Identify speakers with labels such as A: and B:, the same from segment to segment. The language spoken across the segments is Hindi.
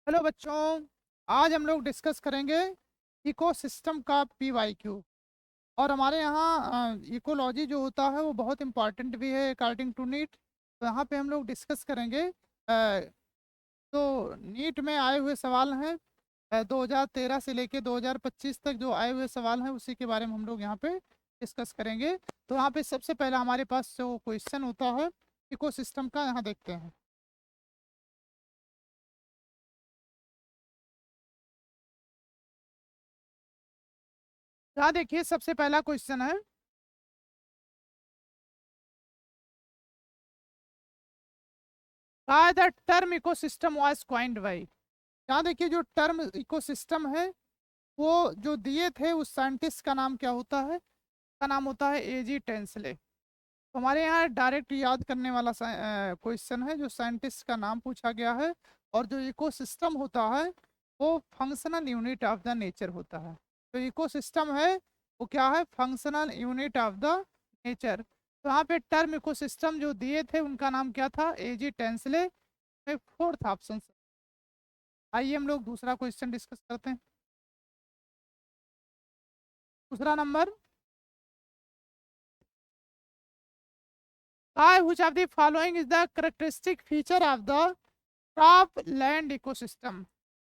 A: हेलो बच्चों। आज हम लोग डिस्कस करेंगे इकोसिस्टम का पीवाईक्यू। और हमारे यहाँ इकोलॉजी जो होता है वो बहुत इम्पॉर्टेंट भी है अकॉर्डिंग टू नीट। तो यहाँ पे हम लोग डिस्कस करेंगे। तो नीट में आए हुए सवाल हैं 2013 से लेके 2025 तक जो आए हुए सवाल हैं उसी के बारे में हम लोग यहाँ पे डिस्कस करेंगे। तो यहाँ पे सबसे पहला हमारे पास जो क्वेश्चन होता है इकोसिस्टम का, यहाँ देखते हैं। यहाँ देखिए सबसे पहला क्वेश्चन है, the term ecosystem was coined by. यहाँ देखिए जो टर्म इकोसिस्टम है वो जो दिए थे उस साइंटिस्ट का नाम क्या होता है, का नाम होता है एजी टेंसले। तो हमारे यहाँ डायरेक्ट याद करने वाला क्वेश्चन है, जो साइंटिस्ट का नाम पूछा गया है। और जो इकोसिस्टम होता है वो functional unit of the nature होता है। तो इकोसिस्टम है वो क्या है, functional unit of the nature. तो यहाँ पे टर्म इकोसिस्टम जो दिए थे उनका नाम क्या था, एजी टेंसले। में फोर्थ ऑप्शन। आइए हम लोग दूसरा क्वेश्चन डिस्कस करते हैं। दूसरा number, which of the following is the characteristic feature of the cropland ecosystem.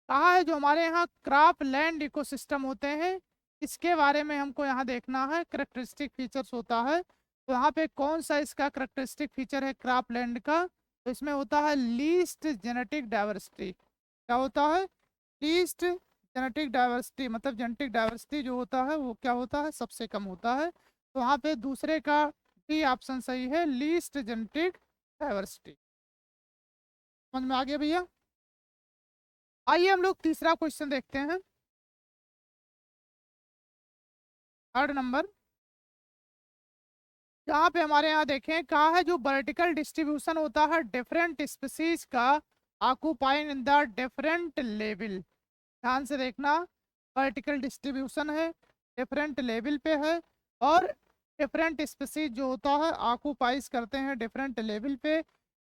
A: कहा है जो हमारे यहाँ क्रॉपलैंड इकोसिस्टम होते हैं इसके बारे में हमको यहाँ देखना है, करेक्टरिस्टिक फीचर्स होता है। तो यहाँ पे कौन सा इसका करेक्टरिस्टिक फीचर है क्रॉपलैंड का, तो इसमें होता है लीस्ट जेनेटिक डाइवर्सिटी। क्या होता है, लीस्ट जेनेटिक डाइवर्सिटी, मतलब जेनेटिक डाइवर्सिटी जो होता है वो क्या होता है, सबसे कम होता है। तो यहाँ पे दूसरे का डी ऑप्शन सही है, लीस्ट जेनेटिक डाइवर्सिटी। समझ में आ गया भैया। आइए हम लोग तीसरा क्वेश्चन देखते हैं। थर्ड नंबर, यहाँ पे हमारे यहाँ देखें कहा है जो वर्टिकल डिस्ट्रीब्यूशन होता है डिफरेंट स्पीसीज का occupying in the different level. ध्यान से देखना, वर्टिकल डिस्ट्रीब्यूशन है, डिफरेंट लेवल पे है, और डिफरेंट स्पीसीज जो होता है ऑक्यूपाइज करते हैं डिफरेंट लेवल पे।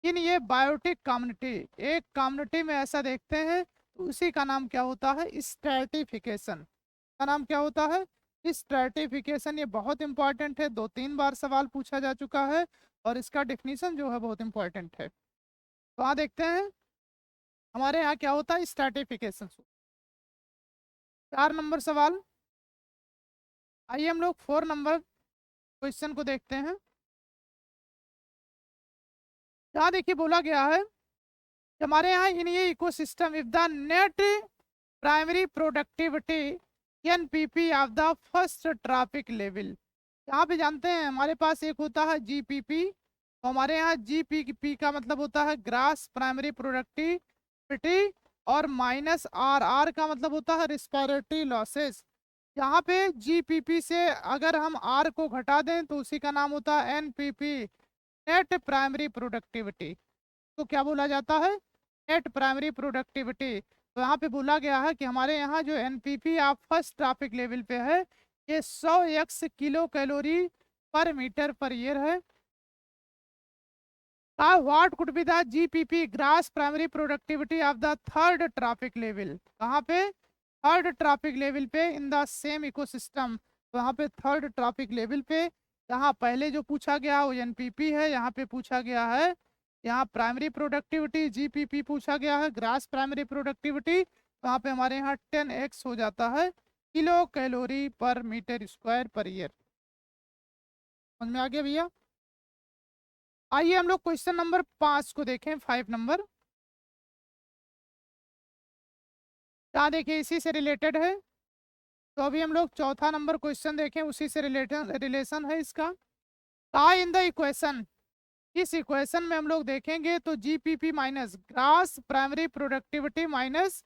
A: इन ये बायोटिक कम्युनिटी, एक कम्युनिटी में ऐसा देखते हैं तो उसी का नाम क्या होता है, स्ट्रैटिफिकेशन। का नाम क्या होता है, स्ट्रैटिफिकेशन। ये बहुत इंपॉर्टेंट है, 2-3 बार सवाल पूछा जा चुका है और इसका डिफिनीशन जो है बहुत इंपॉर्टेंट है। तो यहाँ देखते हैं हमारे यहाँ क्या होता है, स्ट्रैटिफिकेशन। 4 नंबर सवाल। आइए हम लोग 4 नंबर क्वेश्चन को देखते हैं। यहाँ देखिए बोला गया है कि हमारे यहाँ इन ये ecosystem if the net primary productivity NPP of the first traffic level. यहाँ पे जानते हैं हमारे पास एक होता है जीपीपी। तो हमारे यहाँ जीपीपी का मतलब होता है ग्रास प्राइमरी प्रोडक्टिविटी, और माइनस आर, आर का मतलब होता है रिस्पायरेटरी लॉसेस। यहाँ पे जीपीपी से अगर हम आर को घटा दें तो उसी का नाम होता है एनपीपी, नेट प्राइमरी प्रोडक्टिविटी। तो क्या बोला जाता है, नेट प्राइमरी प्रोडक्टिविटी। तो यहाँ पे बोला गया है कि हमारे यहाँ जो एनपीपी आप फर्स्ट ट्रैफिक लेवल पे है ये 100 किलो कैलोरी पर मीटर पर ईयर है। What could be the GPP grass primary productivity of the third traffic level. कहाँ पे, थर्ड ट्रैफिक लेवल पे इन द सेम इकोसिस्टम। तो यहाँ पे थर्ड ट्रैफिक लेवल पे, यहाँ पहले जो पूछा गया वो एनपीपी है, यहाँ पे पूछा गया है यहाँ प्राइमरी प्रोडक्टिविटी जीपीपी पूछा गया है, ग्रास प्राइमरी प्रोडक्टिविटी। तो यहाँ पे हमारे यहाँ 10x हो जाता है किलो कैलोरी पर मीटर स्क्वायर पर ईयर। समझ में आ गया भैया। आइए हम लोग क्वेश्चन नंबर 5 को देखें, 5 नंबर। क्या देखिए इसी से रिलेटेड है। तो अभी हम लोग चौथा नंबर क्वेश्चन देखें, उसी से रिलेटेड रिलेशन है इसका। का इन द इक्वेशन, इस इक्वेशन में हम लोग देखेंगे तो GPP minus gross primary productivity minus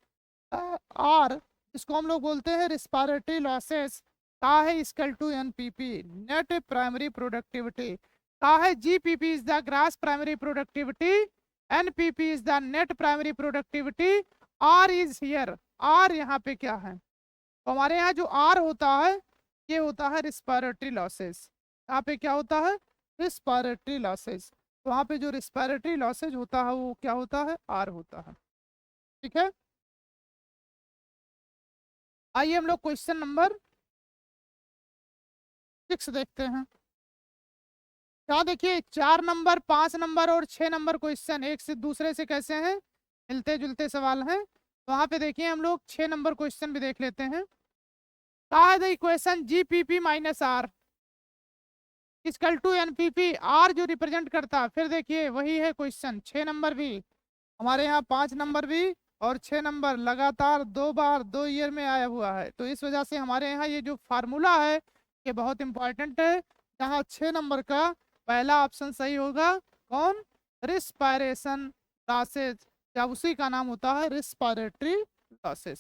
A: R, इसको हम लोग बोलते हैं रिस्पायरेटरी लॉसेस, का है equal to NPP, net primary productivity. का है GPP is the gross primary productivity, NPP is the net primary productivity, R is here, R यहाँ पे क्या है। तो हमारे यहाँ जो आर होता है ये होता है रिस्पायरेटरी लॉसेस। यहाँ पे क्या होता है, रिस्पायरेटरी लॉसेस। तो वहाँ पे जो रिस्पायरेटरी लॉसेज होता है वो क्या होता है, आर होता है। ठीक है। आइए हम लोग क्वेश्चन नंबर 6 देखते हैं। क्या देखिए, 4 नंबर, 5 नंबर और 6 नंबर क्वेश्चन एक से दूसरे से कैसे हैं, मिलते जुलते सवाल हैं। तो वहां पे देखिए हम लोग 6 नंबर क्वेश्चन भी देख लेते हैं। कहा है the equation GPP minus R equal to NPP, R जो रिप्रेजेंट करता है। फिर देखिए वही है क्वेश्चन, 6 नंबर भी हमारे यहाँ, 5 नंबर भी और 6 नंबर लगातार 2 बार 2 ईयर में आया हुआ है। तो इस वजह से हमारे यहाँ ये जो फार्मूला है ये बहुत इंपॉर्टेंट है। यहाँ 6 नंबर का पहला ऑप्शन सही होगा। कौन? रिस्पायरेशन लॉसेज, या उसी का नाम होता है रिस्पायरेटरी लॉसेज।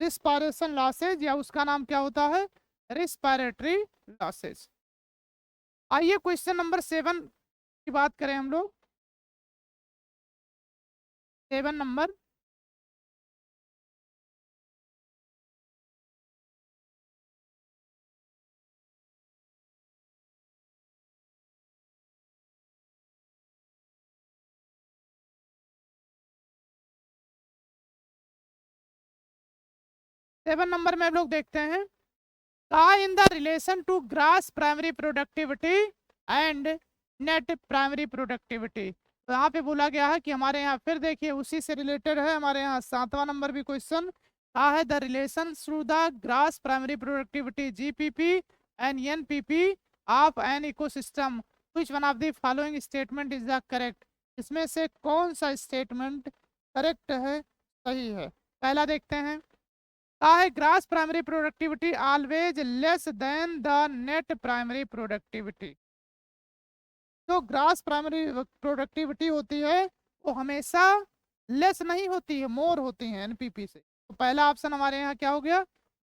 A: रिस्पायरेशन लॉसेज या उसका नाम क्या होता है? Respiratory losses. आइए क्वेश्चन नंबर 7 की बात करें हम लोग। 7 नंबर, 7 नंबर में हम लोग देखते हैं, का in the relation to gross primary productivity and net primary productivity. तो यहाँ पे बोला गया है कि हमारे यहाँ, फिर देखिए उसी से रिलेटेड है हमारे यहाँ 7वां नंबर भी क्वेश्चन। का है the relation through the gross primary productivity GPP and NPP of an ecosystem, which one of the following statement is the correct. इसमें से कौन सा स्टेटमेंट करेक्ट है, सही है? पहला देखते हैं, का है gross primary productivity always less than the net primary productivity. जो ग्रास प्राइमरी प्रोडक्टिविटी होती है वो हमेशा लेस नहीं होती है, मोर होती है एनपीपी से। तो पहला ऑप्शन हमारे यहाँ क्या हो गया?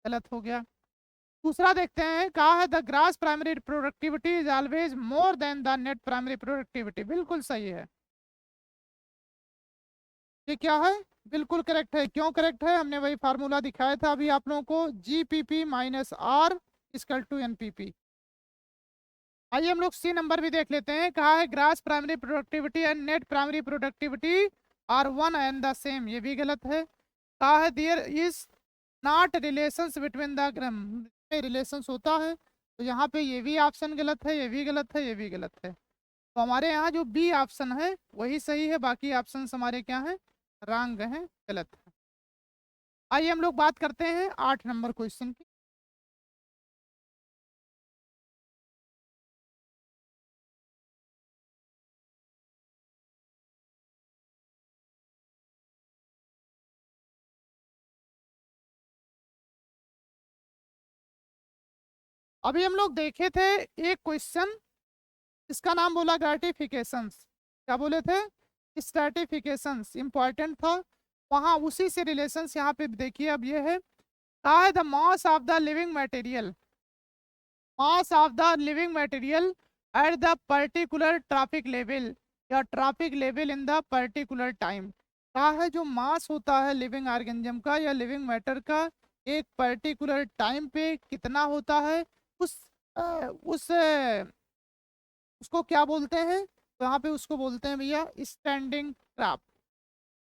A: गलत हो गया। दूसरा देखते हैं, कहा है the gross primary productivity is always more than the net primary productivity. बिल्कुल सही है, ये क्या है? बिल्कुल करेक्ट है। क्यों करेक्ट है? हमने वही फार्मूला दिखाया था अभी आप लोगों को, GPP minus R equal to NPP. आइए हम लोग सी नंबर भी देख लेते हैं। कहा है gross primary productivity and net primary productivity are one and the same. ये भी गलत है। कहा है there is not relations between the relations होता है। तो यहाँ पे ये भी ऑप्शन गलत है, ये भी गलत है, ये भी गलत है। तो हमारे यहाँ जो बी ऑप्शन है वही सही है, बाकी ऑप्शन हमारे क्या हैं? रॉन्ग हैं, गलत है। आइए हम लोग बात करते हैं 8 नंबर क्वेश्चन की। अभी हम लोग देखे थे एक क्वेश्चन, इसका नाम बोला ग्रेटिफिकेशंस। क्या बोले थे? स्ट्रैटिफिकेशंस इंपॉर्टेंट था, वहां उसी से रिलेशंस यहाँ पे देखिए। अब ये है, कहा है the mass of the living material, mass of the living material at the particular trophic level, या trophic level in the particular time. कहा है जो मास होता है लिविंग ऑर्गेनिज्म का या लिविंग मैटर का एक पर्टिकुलर टाइम पे कितना होता है, उस उसको क्या बोलते हैं? तो यहाँ पे उसको बोलते हैं भैया स्टैंडिंग क्राफ्ट।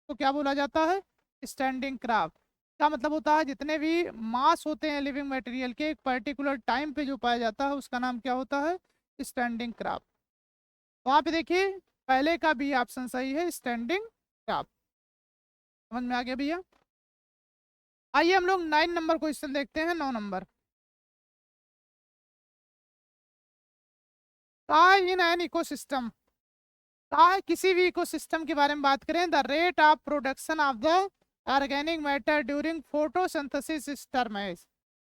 A: तो क्या बोला जाता है? Standing craft. क्या मतलब होता है? जितने भी मास होते हैं लिविंग मटेरियल के एक पर्टिकुलर टाइम पे जो पाया जाता है उसका नाम क्या होता है? Standing craft. वहाँ पे देखिए पहले का भी ऑप्शन सही है, स्टैंडिंग क्राफ्ट। समझ में आ गया भैया? आइए हम लोग 9 नंबर क्वेश्चन देखते हैं। 9 नंबर, का इन एन इकोसिस्टम, कहा है किसी भी इकोसिस्टम के बारे में बात करें, the rate of production of the organic matter during photosynthesis is term as.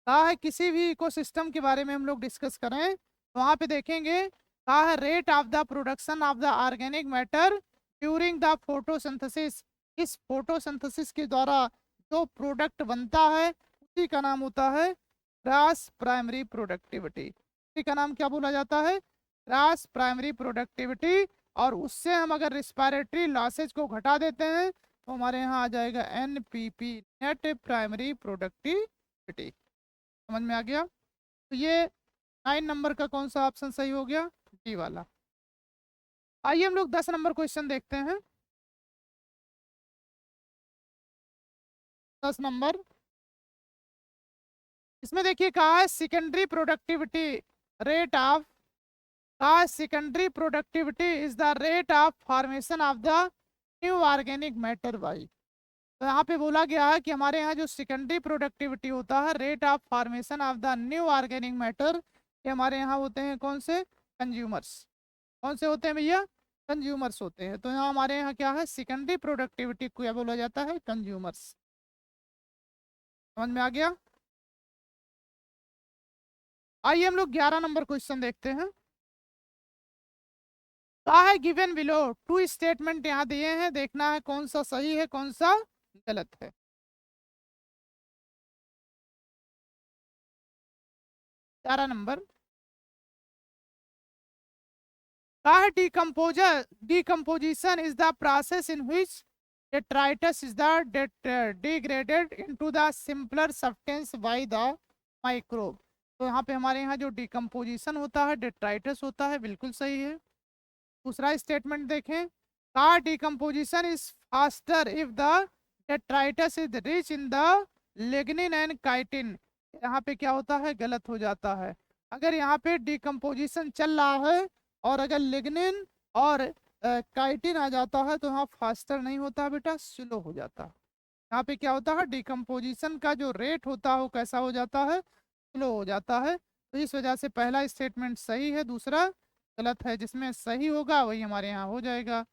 A: कहा है किसी भी इकोसिस्टम के बारे में हम लोग डिस्कस करें तो वहां पे देखेंगे, कहा है rate of the production of the organic matter during the photosynthesis. इस फोटोसिंथेसिस के द्वारा जो प्रोडक्ट बनता है उसी का नाम होता है ग्रास प्राइमरी प्रोडक्टिविटी। इसी का नाम क्या बोला जाता है? Gross primary productivity. और उससे हम अगर रिस्पायरेटरी लॉसेज को घटा देते हैं तो हमारे यहाँ आ जाएगा एनपीपी, नेट प्राइमरी प्रोडक्टिविटी। समझ में आ गया? तो ये 9 नंबर का कौन सा ऑप्शन सही हो गया? डी वाला। आइए हम लोग 10 नंबर क्वेश्चन देखते हैं। 10 नंबर, इसमें देखिए कहा है सेकेंडरी प्रोडक्टिविटी रेट ऑफ, कहा secondary productivity is the rate of formation of the new organic matter by. तो यहाँ पे बोला गया है कि हमारे यहाँ जो सेकेंडरी प्रोडक्टिविटी होता है, rate of formation of the new organic matter, ये हमारे यहाँ होते हैं कौन से? कंज्यूमर्स। कौन से होते हैं भैया? कंज्यूमर्स होते हैं। तो यहाँ हमारे यहाँ क्या है? सेकेंडरी प्रोडक्टिविटी को क्या बोला जाता है? कंज्यूमर्स। समझ में आ गया? आइए हम लोग 11 नंबर क्वेश्चन देखते हैं। क्या है गिवन बिलो? टू स्टेटमेंट यहाँ दिए हैं, देखना है कौन सा सही है कौन सा गलत है। 11 नंबर क्या है? decomposition is the process in which detritus is the degraded into the simpler substance by the microbe। तो यहाँ पे हमारे यहाँ जो डिकम्पोजिशन होता है डेट्राइटस होता है, बिल्कुल सही है। दूसरा स्टेटमेंट देखें, का decomposition is faster if the detritus is rich in the lignin and chitin. यहाँ पे क्या होता है? गलत हो जाता है। अगर यहाँ पे डिकम्पोजिशन चल रहा है और अगर लिग्निन और काइटिन आ जाता है तो यहाँ फास्टर नहीं होता बेटा, स्लो हो जाता है। यहाँ पे क्या होता है? डिकम्पोजिशन का जो रेट होता है वो कैसा हो जाता है? स्लो हो जाता है। तो इस वजह से पहला स्टेटमेंट सही है, दूसरा गलत है। जिसमें सही होगा वही हमारे यहाँ हो जाएगा।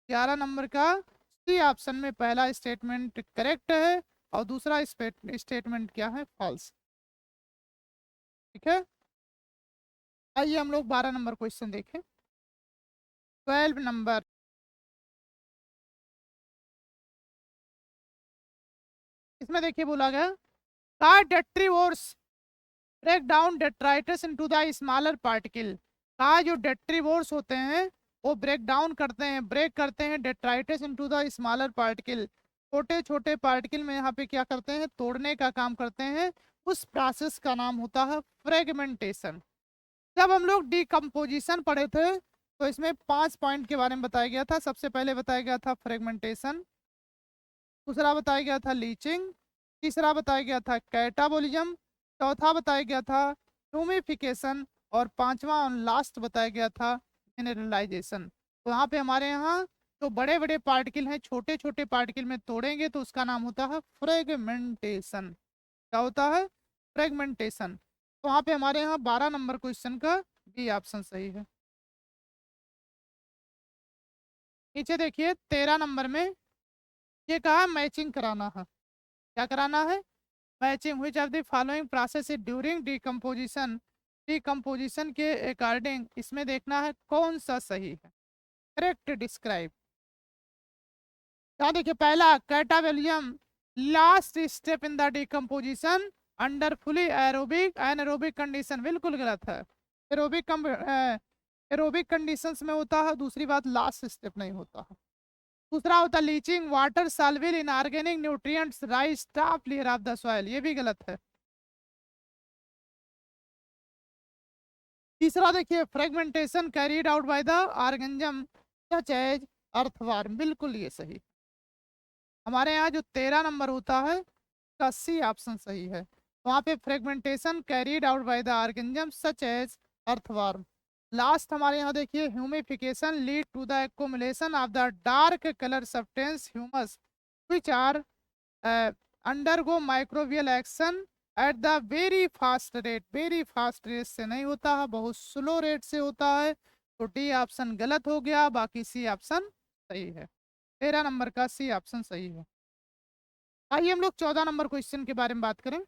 A: 11 नंबर का सी ऑप्शन में पहला स्टेटमेंट करेक्ट है और दूसरा स्टेटमेंट क्या है? फॉल्स। ठीक है, आइए हम लोग 12 नंबर क्वेश्चन देखें। 12 नंबर, इसमें देखिए बोला गया का detritivores break down detritus into the smaller particle. का जो डेट्रीवोर्स होते हैं वो ब्रेक डाउन करते हैं, ब्रेक करते हैं detritus into the smaller particle. छोटे छोटे पार्टिकल में यहाँ पे क्या करते हैं? तोड़ने का काम करते हैं। उस प्रोसेस का नाम होता है फ्रेगमेंटेशन। जब हम लोग डिकम्पोजिशन पढ़े थे तो इसमें 5 पॉइंट के बारे में बताया गया था। सबसे पहले बताया गया था फ्रेगमेंटेशन, दूसरा बताया गया था लीचिंग, तीसरा बताया गया था कैटाबोलिज्म, चौथा बताया गया था ह्यूमिफिकेशन और पांचवा और लास्ट बताया गया था मिनरलाइजेशन। तो यहाँ पे हमारे यहाँ जो बड़े बड़े पार्टिकल हैं छोटे छोटे पार्टिकल में तोड़ेंगे तो उसका नाम होता है फ्रेगमेंटेशन। क्या होता है? फ्रेगमेंटेशन। तो वहाँ पे हमारे यहाँ 12 नंबर क्वेश्चन का बी ऑप्शन सही है। नीचे देखिए 13 नंबर में ये कहा मैचिंग कराना है। क्या कराना है? Matching. Which of the following process is during decomposition, decomposition के अकॉर्डिंग इसमें देखना है कौन सा सही है। Correct describe. क्या देखिए, पहला catabolism last step in the decomposition under fully aerobic anaerobic condition, बिल्कुल गलत है। एरोबिक एरोबिक कंडीशंस में होता है, दूसरी बात लास्ट स्टेप नहीं होता है। दूसरा होता है leaching water soluble in organic nutrients rise top layer of the soil, ये भी गलत है। तीसरा देखिए fragmentation carried out by the organism such as earthworm, बिल्कुल ये सही। हमारे यहाँ जो 13 नंबर होता है का सी ऑप्शन सही है। वहाँ पे fragmentation carried out by the organism such as earthworm. Last हमारे यहाँ देखिए humification lead to the accumulation of the dark colour substance humus which are undergo microbial action at the very fast rate. Very fast rate से नहीं होता है, बहुत स्लो रेट से होता है। तो डी ऑप्शन गलत हो गया, बाकी सी ऑप्शन सही है। 13 नंबर का सी ऑप्शन सही है। आइए हम लोग 14 नंबर क्वेश्चन के बारे में बात करें।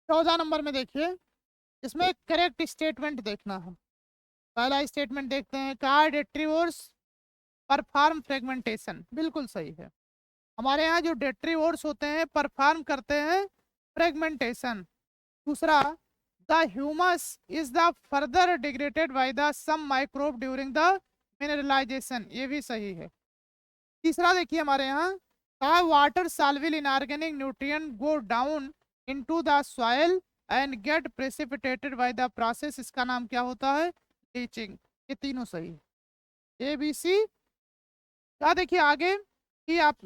A: चौदह नंबर में देखिए इसमें करेक्ट स्टेटमेंट देखना है। पहला स्टेटमेंट देखते हैं, कार डेट्रीवोर्स परफॉर्म फ्रेगमेंटेशन, बिल्कुल सही है। हमारे यहाँ जो डेट्रीवोर्स होते हैं परफॉर्म करते हैं फ्रेगमेंटेशन। दूसरा, the humus is the further degraded by the some microbe during the mineralisation, ये भी सही है। तीसरा देखिए हमारे यहाँ कहा water soluble inorganic nutrient go down into the soil and get precipitated by the process, इसका नाम क्या होता है? लीचिंग। ये तीनों सही है, ए बी सी। क्या देखिए आगे कि आप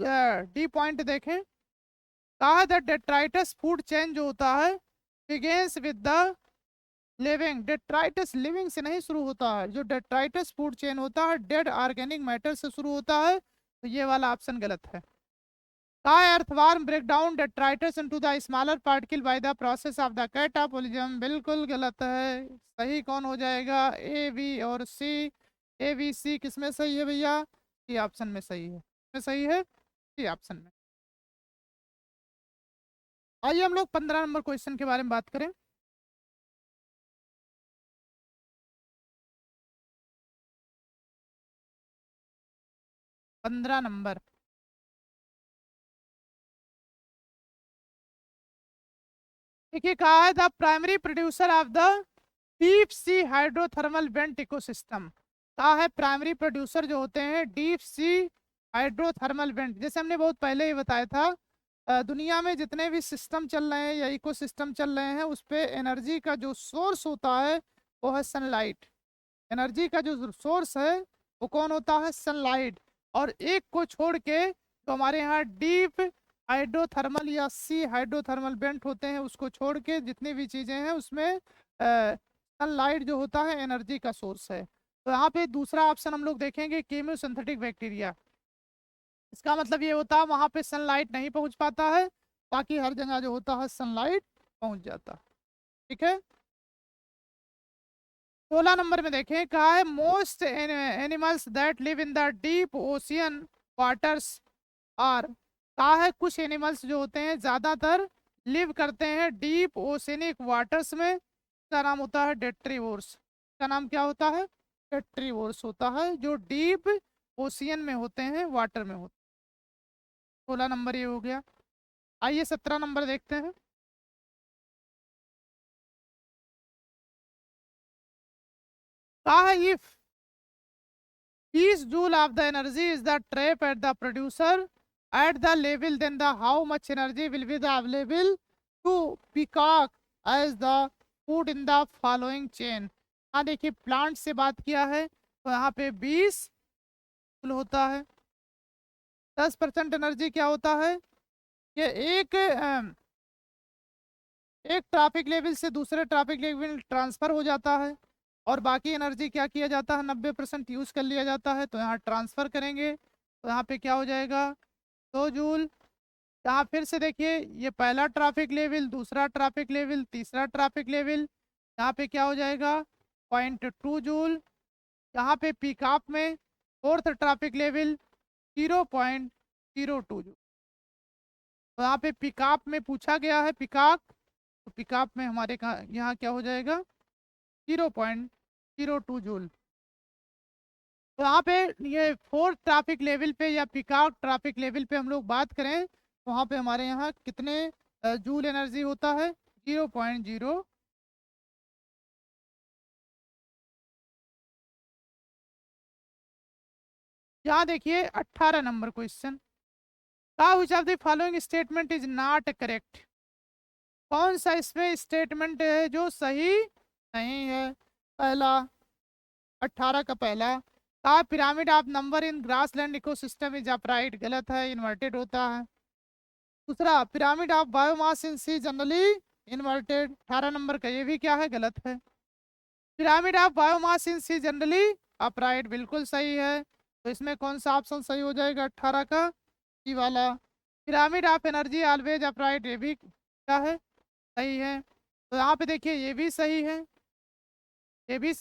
A: डी पॉइंट देखें। कहा द डेट्राइटस फूड चेन जो होता है begins with the living. Detritus living से नहीं शुरू होता है, जो डेट्राइटस फूड चेन होता है डेड ऑर्गेनिक मैटर से शुरू होता है, तो ये वाला ऑप्शन गलत है। कहा earthworm break down detritus into the smaller particle by the process of the catabolism, बिल्कुल गलत है। सही कौन हो जाएगा? ए बी और सी। ए बी सी किसमें सही है भैया? सी ऑप्शन में सही है। में सही है सी ऑप्शन में। आइए हम लोग 15 नंबर क्वेश्चन के बारे में बात करें। 15 नंबर। देखिए कहा है the primary producer of the deep sea hydrothermal vent ecosystem. कहा है प्राइमरी प्रोड्यूसर जो होते हैं डीप सी हाइड्रोथर्मल वेंट, जैसे हमने बहुत पहले ही बताया था, दुनिया में जितने भी सिस्टम चल रहे हैं या इकोसिस्टम चल रहे हैं उस पे एनर्जी का जो सोर्स होता है वो है सनलाइट। एनर्जी का जो सोर्स है वो कौन होता है? सनलाइट। और एक को छोड़ के तो हमारे यहाँ डीप हाइड्रोथर्मल या सी हाइड्रोथर्मल वेंट होते हैं, उसको छोड़ के जितनी भी चीज़ें हैं उसमें सनलाइट जो होता है एनर्जी का सोर्स है। तो यहाँ पे दूसरा ऑप्शन हम लोग देखेंगे केमियोसिंथेटिक बैक्टीरिया। इसका मतलब ये होता है वहां पे सनलाइट नहीं पहुंच पाता है, बाकी हर जगह जो होता है सनलाइट पहुंच जाता है। ठीक है। 16 नंबर में देखें कहा है most animals that live in the deep ocean waters are. कहा है कुछ एनिमल्स जो होते हैं ज्यादातर लिव करते हैं डीप ओशियनिक वाटर्स में, इसका नाम होता है डेट्रीवोर्स। इसका नाम क्या होता है? डेट्रीवोर्स होता है, जो डीप ओशियन में होते हैं, वाटर में होते हैं। 16 नंबर ये हो गया। आइए 17 नंबर देखते हैं। कहा है if each joule of the energy is the trap at the producer at the level, then the how much energy will be the available to peacock as the food in the following chain। हाँ देखिए प्लांट से बात किया है तो यहाँ पे 20 जूल होता है। 10% एनर्जी क्या होता है? ये एक ट्रैफिक लेवल से दूसरे ट्रैफिक लेवल ट्रांसफर हो जाता है, और बाकी एनर्जी क्या किया जाता है? 90% यूज़ कर लिया जाता है, तो यहाँ ट्रांसफ़र करेंगे तो यहाँ पे क्या हो जाएगा? 2 जूल। यहाँ फिर से देखिए ये पहला ट्रैफिक लेवल, दूसरा ट्रैफिक लेवल, तीसरा ट्रैफिक लेवल, यहाँ पे क्या हो जाएगा? 0.2 जूल। यहाँ पे पिकअप में फोर्थ ट्रैफिक लेवल 0.02 जूल। तो यहाँ पे पिकअप में पूछा गया है पिकअप, तो पिकअप में हमारे यहाँ क्या हो जाएगा? 0.02 जूल। तो यहाँ पे ये फोर्थ ट्रैफिक लेवल पे या पिकआउट ट्रैफिक लेवल पे हम लोग बात करें तो वहाँ पे हमारे यहाँ कितने जूल एनर्जी होता है? 0.0। यहाँ देखिए 18 number question. Which of the following statement is not correct. कौन सा इसमें स्टेटमेंट है जो सही नहीं है? पहला 18 का पहला, का pyramid of number in grassland ecosystem is upright, गलत है, इन्वर्टेड होता है। दूसरा pyramid of biomass in sea generally inverted, 18 number का ये भी क्या है? गलत है। Pyramid of biomass in sea generally upright, बिल्कुल सही है। तो इसमें कौन सा ऑप्शन सही हो जाएगा 18 का? ई वाला। Pyramid of energy always upright, ये भी क्या है? सही है। तो यहाँ पे देखिए ये भी सही है, ये भी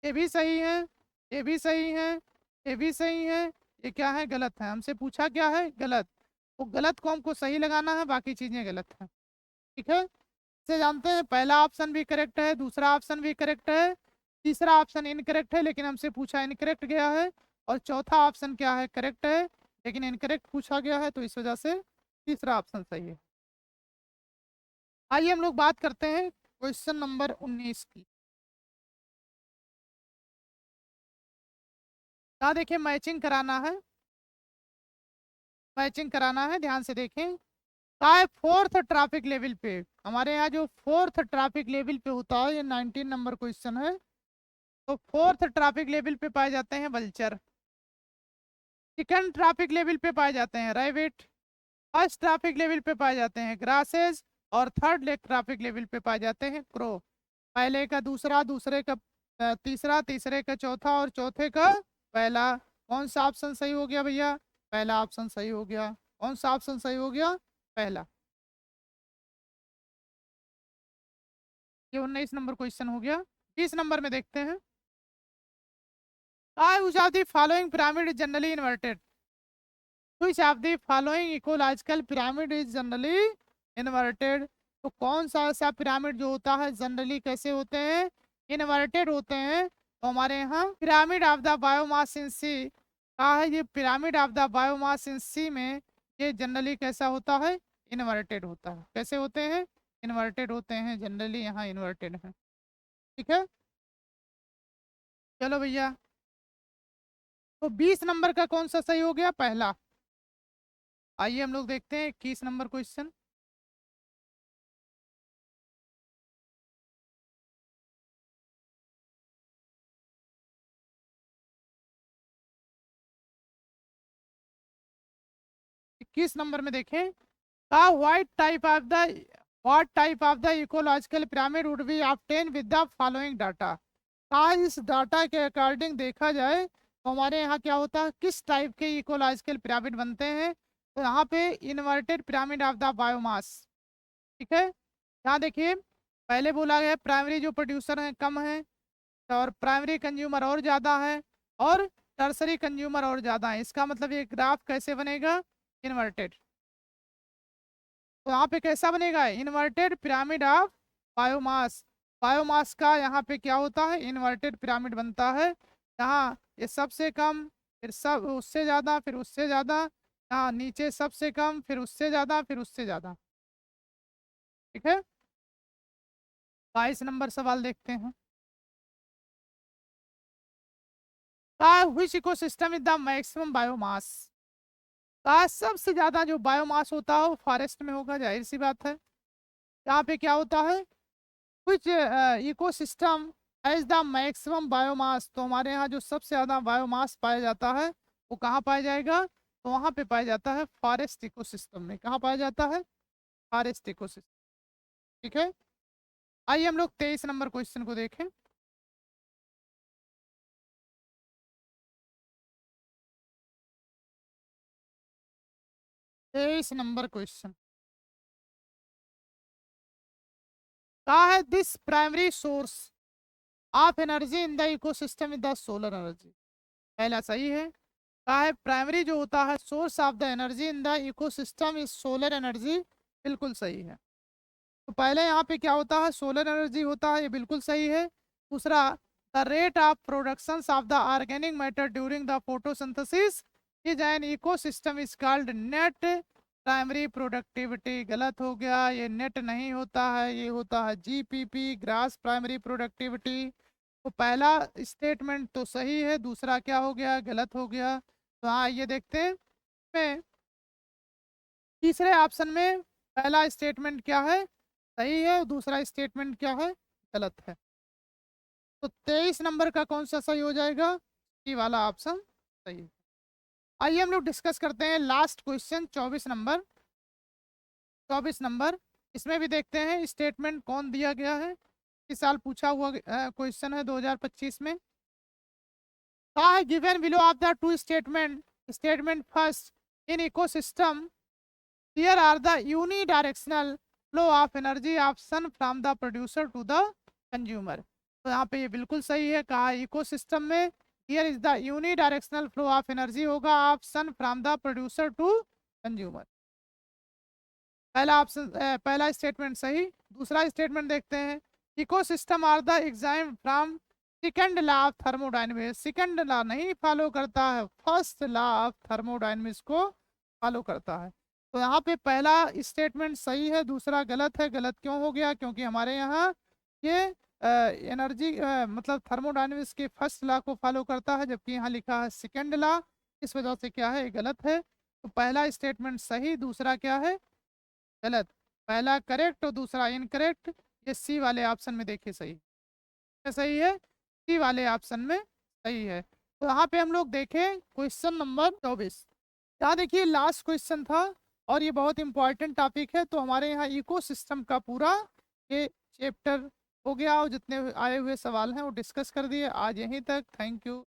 A: ये भी सही है, ये भी सही है, ये भी सही है। ये क्या है? गलत है। हमसे पूछा क्या है? गलत। तो गलत को हमको सही लगाना है, बाकी चीजें गलत है। ठीक है। से जानते हैं पहला ऑप्शन भी करेक्ट है, दूसरा ऑप्शन भी करेक्ट है, तीसरा ऑप्शन इनकरेक्ट है लेकिन हमसे पूछा इनकरेक्ट गया है, और चौथा ऑप्शन क्या है? करेक्ट है लेकिन इनकरेक्ट पूछा गया है, तो इस वजह से तीसरा ऑप्शन सही है। आइए हम लोग बात करते हैं क्वेश्चन नंबर 19 की। यहाँ देखिए मैचिंग कराना है। मैचिंग कराना है, ध्यान से देखें। का है फोर्थ ट्रैफिक लेवल पे, हमारे यहाँ जो फोर्थ ट्रैफिक लेवल पे होता है, ये 19 नंबर क्वेश्चन है। तो फोर्थ ट्रैफिक लेवल पे पाए जाते हैं वल्चर। सेकंड ट्रैफिक लेवल पे पाए जाते हैं रैबिट। फर्स्ट ट्रैफिक लेवल पे पाए जाते हैं ग्रासेस। और थर्ड लेग ट्रैफिक लेवल पे पाए जाते हैं क्रो। पहले का दूसरा, दूसरे का तीसरा, तीसरे का चौथा और चौथे का पहला। कौन सा ऑप्शन सही हो गया भैया? पहला ऑप्शन सही हो गया। कौन सा ऑप्शन सही हो गया? पहला। ये 19 नंबर क्वेश्चन हो गया। 20 नंबर में देखते हैं। which of the following pyramid is generally inverted? Which of the following ecological pyramid is generally inverted? तो कौन सा ऐसा पिरामिड जो होता है जनरली कैसे होते हैं? इन्वर्टेड होते हैं। तो हमारे यहाँ pyramid of the biomass in सी का है, ये pyramid of the biomass in सी में ये जनरली कैसा होता है? इन्वर्टेड होता है। कैसे होते हैं? इन्वर्टेड होते हैं, जनरली यहाँ इन्वर्टेड है। ठीक है, चलो भैया। तो 20 नंबर का कौन सा सही हो गया? पहला। आइए हम लोग देखते हैं 21 नंबर क्वेश्चन। इक्कीस नंबर में देखें, का what type of the ecological pyramid would be obtain with the following data. का इस डाटा के अकॉर्डिंग देखा जाए तो हमारे यहाँ क्या होता है, किस टाइप के इकोलॉजिकल पिरामिड बनते हैं? तो यहाँ पे inverted pyramid of the biomass. ठीक है, यहाँ देखिए पहले बोला गया प्राइमरी जो प्रोड्यूसर है कम है, और प्राइमरी कंज्यूमर और ज़्यादा है, और टर्सरी कंज्यूमर और ज़्यादा है। इसका मतलब ये ग्राफ कैसे बनेगा? इन्वर्टेड। तो यहाँ पे कैसा बनेगा? Inverted pyramid of biomass. Biomass का यहाँ पे क्या होता है? इन्वर्टेड पिरामिड बनता है। यहाँ ये सबसे कम, फिर सब उससे ज़्यादा, फिर उससे ज़्यादा, यहाँ नीचे सबसे कम, फिर उससे ज़्यादा, फिर उससे ज़्यादा। ठीक है, 22 नंबर सवाल देखते हैं। Which ecosystem is the maximum biomass? का सबसे ज्यादा जो बायोमास होता है वो फॉरेस्ट में होगा, जाहिर सी बात है। यहाँ पे क्या होता है? Which ecosystem has the maximum biomass. तो हमारे यहाँ जो सबसे ज्यादा बायोमास पाया जाता है वो कहाँ पाया जाएगा? तो वहाँ पे पाया जाता है फॉरेस्ट इकोसिस्टम में। कहाँ पाया जाता है? Forest ecosystem. ठीक है, आइए हम लोग 23 नंबर क्वेश्चन को देखें। तेईस नंबर क्वेश्चन का है, this primary source of energy in the ecosystem is the solar energy. पहला सही है। का है प्राइमरी जो होता है source of the energy in the ecosystem is solar energy. बिल्कुल सही है। तो पहले यहाँ पे क्या होता है? सोलर एनर्जी होता है, ये बिल्कुल सही है। दूसरा, the rate of production of the organic matter during the photosynthesis is an ecosystem is called net primary productivity. गलत हो गया, ये नेट नहीं होता है, ये होता है जीपीपी, ग्रास प्राइमरी प्रोडक्टिविटी। तो पहला स्टेटमेंट तो सही है, दूसरा क्या हो गया? गलत हो गया। तो हाँ, ये देखते हैं में तीसरे ऑप्शन में पहला स्टेटमेंट क्या है? सही है, और दूसरा स्टेटमेंट क्या है? गलत है। तो 23 नंबर का कौन सा सही हो जाएगा? ये वाला ऑप्शन सही है। आइए हम लोग डिस्कस करते हैं लास्ट क्वेश्चन 24 नंबर। 24 नंबर इसमें भी देखते हैं स्टेटमेंट कौन दिया गया है। इस साल पूछा हुआ क्वेश्चन है 2025 में। कहा है given below of the two statement, statement first, in ecosystem here are the unidirectional flow of energy of sun from the producer to the consumer। तो यहाँ पे ये बिल्कुल सही है। कहा इकोसिस्टम में here is the unidirectional flow of energy होगा of sun from the producer to consumer। पहला ऑप्शन, पहला स्टेटमेंट सही। दूसरा स्टेटमेंट देखते हैं, ecosystem are the exempt from second law of thermodynamics. Second law नहीं फॉलो करता है, फर्स्ट लॉ ऑफ थर्मोडायनेमिक्स को फॉलो करता है। तो यहाँ पे पहला स्टेटमेंट सही है, दूसरा गलत है। गलत क्यों हो गया? क्योंकि हमारे यहाँ ये एनर्जी मतलब थर्मोडायनेमिक्स के फर्स्ट लॉ को फॉलो करता है, जबकि यहाँ लिखा है सेकंड लॉ। इस वजह से क्या है? गलत है। तो पहला स्टेटमेंट सही, दूसरा क्या है गलत। पहला करेक्ट और दूसरा इनकरेक्ट। ये सी वाले ऑप्शन में देखिए सही क्या सही है, सी वाले ऑप्शन में सही है। तो यहाँ पे हम लोग देखें क्वेश्चन नंबर 24। यहाँ देखिए लास्ट क्वेश्चन था और ये बहुत इंपॉर्टेंट टॉपिक है। तो हमारे यहाँ इकोसिस्टम का पूरा ये चैप्टर हो गया और जितने आए हुए सवाल हैं वो डिस्कस कर दिए। आज यहीं तक, थैंक यू।